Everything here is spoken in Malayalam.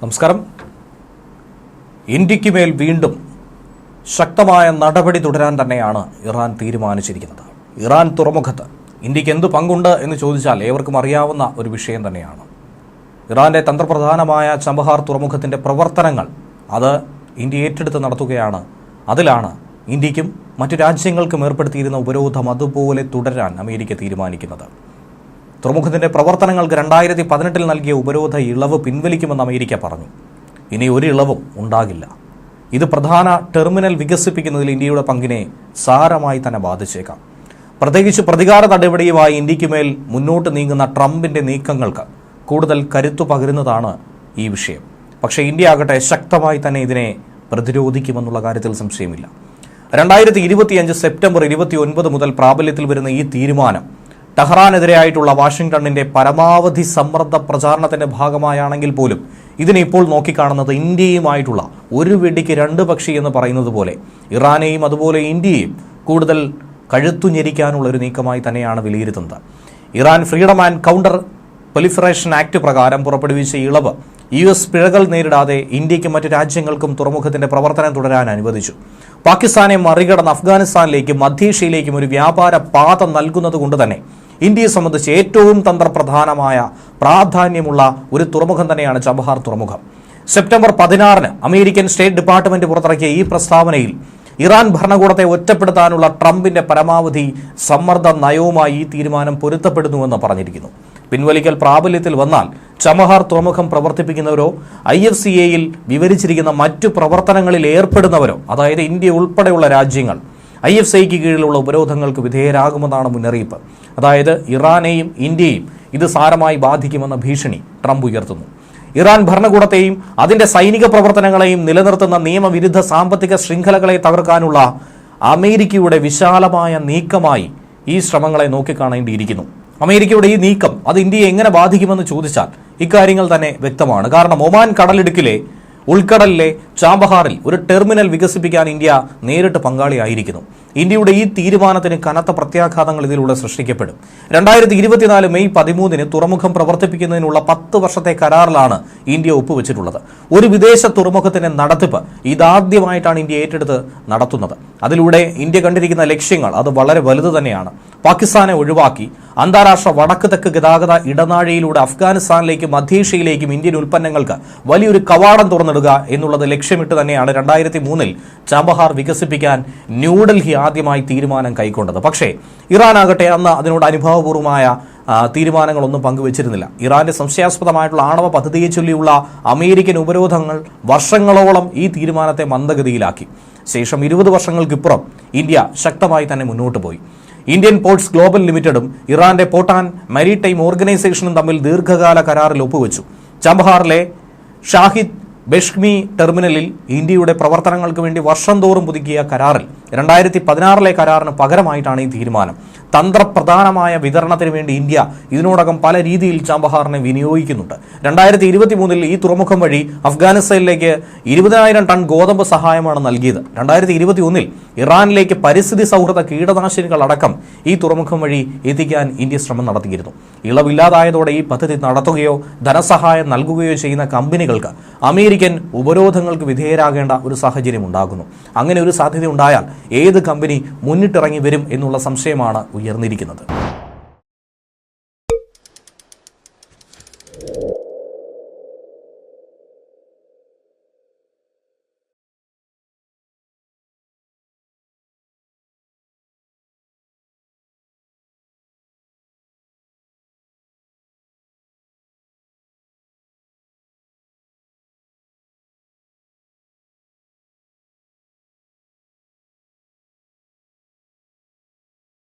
നമസ്കാരം. ഇന്ത്യക്ക് മേൽ വീണ്ടും ശക്തമായ നടപടി തുടരാൻ തന്നെയാണ് ഇറാൻ തീരുമാനിച്ചിരിക്കുന്നത്. ഇറാൻ തുറമുഖത്ത് ഇന്ത്യക്ക് എന്ത് പങ്കുണ്ട് എന്ന് ചോദിച്ചാൽ ഏവർക്കും അറിയാവുന്ന ഒരു വിഷയം തന്നെയാണ്. ഇറാന്റെ തന്ത്രപ്രധാനമായ ചബഹാർ തുറമുഖത്തിന്റെ പ്രവർത്തനങ്ങൾ അത് ഇന്ത്യ ഏറ്റെടുത്ത് നടത്തുകയാണ്. അതിലാണ് ഇന്ത്യക്കും മറ്റു രാജ്യങ്ങൾക്കും ഏർപ്പെടുത്തിയിരുന്ന ഉപരോധം അതുപോലെ തുടരാൻ അമേരിക്ക തീരുമാനിക്കുന്നത്. തുറമുഖത്തിന്റെ പ്രവർത്തനങ്ങൾക്ക് 2018 നൽകിയ ഉപരോധ ഇളവ് പിൻവലിക്കുമെന്ന് അമേരിക്ക പറഞ്ഞു. ഇനി ഒരു ഇളവും ഉണ്ടാകില്ല. ഇത് പ്രധാന ടെർമിനൽ വികസിപ്പിക്കുന്നതിൽ ഇന്ത്യയുടെ പങ്കിനെ സാരമായി തന്നെ ബാധിച്ചേക്കാം. പ്രത്യേകിച്ച് പ്രതികാര നടപടിയുമായി ഇന്ത്യക്ക് മേൽ മുന്നോട്ട് നീങ്ങുന്ന ട്രംപിന്റെ നീക്കങ്ങൾക്ക് കൂടുതൽ കരുത്തു പകരുന്നതാണ് ഈ വിഷയം. പക്ഷേ ഇന്ത്യ ആകട്ടെ ശക്തമായി തന്നെ ഇതിനെ പ്രതിരോധിക്കുമെന്നുള്ള കാര്യത്തിൽ സംശയമില്ല. 2025 സെപ്റ്റംബർ 29 മുതൽ പ്രാബല്യത്തിൽ വരുന്ന ഈ തീരുമാനം ടെഹ്റാനെതിരെയായിട്ടുള്ള വാഷിംഗ്ടണിന്റെ പരമാവധി സമ്മർദ്ദ പ്രചാരണത്തിന്റെ ഭാഗമായാണെങ്കിൽ പോലും ഇതിനെ ഇപ്പോൾ നോക്കിക്കാണുന്നത് ഇന്ത്യയുമായിട്ടുള്ള ഒരു വെടിക്ക് രണ്ട് പക്ഷി എന്ന് പറയുന്നത് പോലെ ഇറാനെയും അതുപോലെ ഇന്ത്യയെയും കൂടുതൽ കഴുത്തു ഞെരിക്കാനുള്ള ഒരു നീക്കമായി തന്നെയാണ് വിലയിരുത്തുന്നത്. Iran freedom and counter proliferation act പ്രകാരം പുറപ്പെടുവിച്ച ഇളവ് US പിഴകൾ നേരിടാതെ ഇന്ത്യക്കും മറ്റ് രാജ്യങ്ങൾക്കും തുറമുഖത്തിന്റെ പ്രവർത്തനം തുടരാൻ അനുവദിച്ചു. പാകിസ്ഥാനെ മറികടന്ന് അഫ്ഗാനിസ്ഥാനിലേക്കും മധ്യേഷ്യയിലേക്കും ഒരു വ്യാപാര പാത നൽകുന്നത് കൊണ്ട് തന്നെ ഇന്ത്യയെ സംബന്ധിച്ച് ഏറ്റവും തന്ത്രപ്രധാനമായ പ്രാധാന്യമുള്ള ഒരു തുറമുഖം തന്നെയാണ് ചബഹാർ തുറമുഖം. സെപ്റ്റംബർ 16 അമേരിക്കൻ സ്റ്റേറ്റ് ഡിപ്പാർട്ട്മെന്റ് പുറത്തിറക്കിയ ഈ പ്രസ്താവനയിൽ ഇറാൻ ഭരണകൂടത്തെ ഒറ്റപ്പെടുത്താനുള്ള ട്രംപിന്റെ പരമാവധി സമ്മർദ്ദ നയവുമായി ഈ തീരുമാനം പൊരുത്തപ്പെടുന്നുവെന്ന് പറഞ്ഞിരിക്കുന്നു. പിൻവലിക്കൽ പ്രാബല്യത്തിൽ വന്നാൽ ചബഹാർ തുറമുഖം പ്രവർത്തിപ്പിക്കുന്നവരോ IFCAയിൽ വിവരിച്ചിരിക്കുന്ന മറ്റു പ്രവർത്തനങ്ങളിൽ ഏർപ്പെടുന്നവരോ, അതായത് ഇന്ത്യ ഉൾപ്പെടെയുള്ള രാജ്യങ്ങൾ IFCAയ്ക്ക് കീഴിലുള്ള ഉപരോധങ്ങൾക്ക് വിധേയരാകുമെന്നാണ് മുന്നറിയിപ്പ്. അതായത് ഇറാനെയും ഇന്ത്യയും ഇത് സാരമായി ബാധിക്കുമെന്ന ഭീഷണി ട്രംപ് ഉയർത്തുന്നു. ഇറാൻ ഭരണകൂടത്തെയും അതിന്റെ സൈനിക പ്രവർത്തനങ്ങളെയും നിലനിർത്തുന്ന നിയമവിരുദ്ധ സാമ്പത്തിക ശൃംഖലകളെ തകർക്കാനുള്ള അമേരിക്കയുടെ വിശാലമായ നീക്കമായി ഈ ശ്രമങ്ങളെ നോക്കിക്കാണേണ്ടിയിരിക്കുന്നു. അമേരിക്കയുടെ ഈ നീക്കം അത് ഇന്ത്യയെ എങ്ങനെ ബാധിക്കുമെന്ന് ചോദിച്ചാൽ ഇക്കാര്യങ്ങൾ തന്നെ വ്യക്തമാണ്. കാരണം ഒമാൻ കടലിടുക്കിലെ ഉൾക്കടലിലെ ചാബഹാറിൽ ഒരു ടെർമിനൽ വികസിപ്പിക്കാൻ ഇന്ത്യ നേരിട്ട് പങ്കാളിയായിരിക്കുന്നു. ഇന്ത്യയുടെ ഈ തീരുമാനത്തിന് കനത്ത പ്രത്യാഘാതങ്ങൾ ഇതിലൂടെ സൃഷ്ടിക്കപ്പെടും. 2024 മെയ് 13 തുറമുഖം പ്രവർത്തിപ്പിക്കുന്നതിനുള്ള 10 വർഷത്തെ കരാറിലാണ് ഇന്ത്യ ഒപ്പുവെച്ചിട്ടുള്ളത്. ഒരു വിദേശ തുറമുഖത്തിന്റെ നടത്തിപ്പ് ഇതാദ്യമായിട്ടാണ് ഇന്ത്യ ഏറ്റെടുത്ത് നടത്തുന്നത്. അതിലൂടെ ഇന്ത്യ കണ്ടിരിക്കുന്ന ലക്ഷ്യങ്ങൾ അത് വളരെ വലുത് തന്നെയാണ്. പാകിസ്ഥാനെ ഒഴിവാക്കി അന്താരാഷ്ട്ര വടക്ക് തെക്ക് ഗതാഗത ഇടനാഴിയിലൂടെ അഫ്ഗാനിസ്ഥാനിലേക്കും മധ്യേഷ്യയിലേക്കും ഇന്ത്യൻ ഉൽപ്പന്നങ്ങൾക്ക് വലിയൊരു കവാടം തുറന്നിടുക എന്നുള്ളത് ലക്ഷ്യമിട്ട് തന്നെയാണ് 2003 ചാബഹാർ വികസിപ്പിക്കാൻ ന്യൂഡൽഹി ആദ്യമായി തീരുമാനം കൈക്കൊണ്ടത്. പക്ഷേ ഇറാനാകട്ടെ അന്ന് അതിനോട് അനുഭവപൂർവമായ തീരുമാനങ്ങളൊന്നും പങ്കുവച്ചിരുന്നില്ല. ഇറാന്റെ സംശയാസ്പദമായിട്ടുള്ള ആണവ പദ്ധതിയെ ചൊല്ലിയുള്ള അമേരിക്കൻ ഉപരോധങ്ങൾ വർഷങ്ങളോളം ഈ തീരുമാനത്തെ മന്ദഗതിയിലാക്കി. ശേഷം 20 വർഷങ്ങൾക്കിപ്പുറം ഇന്ത്യ ശക്തമായി തന്നെ മുന്നോട്ട് പോയി. ഇന്ത്യൻ പോർട്സ് ഗ്ലോബൽ ലിമിറ്റഡും ഇറാന്റെ പോർട്ട് ആൻഡ് മാരിടൈം ഓർഗനൈസേഷനും തമ്മിൽ ദീർഘകാല കരാറിൽ ഒപ്പുവെച്ചു. ചബഹാറിലെ ഷാഹിദ് ബെഷ്മി ടെർമിനലിൽ ഇന്ത്യയുടെ പ്രവർത്തനങ്ങൾക്ക് വേണ്ടി വർഷം തോറും പുതുക്കിയ കരാറിൽ 2016 കരാറിന് പകരമായിട്ടാണ് ഈ തീരുമാനം. തന്ത്രപ്രധാനമായ വിതരണത്തിന് വേണ്ടി ഇന്ത്യ ഇതിനോടകം പല രീതിയിൽ ചബഹാറിനെ വിനിയോഗിക്കുന്നുണ്ട്. 2023 ഈ തുറമുഖം വഴി അഫ്ഗാനിസ്ഥാനിലേക്ക് 20,000 ടൺ ഗോതമ്പ് സഹായമാണ് നൽകിയത്. 2021 ഇറാനിലേക്ക് പരിസ്ഥിതി സൗഹൃദ കീടനാശിനികൾ അടക്കം ഈ തുറമുഖം വഴി എത്തിക്കാൻ ഇന്ത്യ ശ്രമം നടത്തിയിരുന്നു. ഇളവില്ലാതായതോടെ ഈ പദ്ധതി നടത്തുകയോ ധനസഹായം നൽകുകയോ ചെയ്യുന്ന കമ്പനികൾക്ക് അമേരിക്കൻ ഉപരോധങ്ങൾക്ക് വിധേയരാകേണ്ട ഒരു സാഹചര്യം ഉണ്ടാകുന്നു. അങ്ങനെ ഒരു സാധ്യത ഉണ്ടായാൽ ഏത് കമ്പനി മുന്നിട്ടിറങ്ങി വരും എന്നുള്ള സംശയമാണ് ഉയർന്നിരിക്കുന്നത്.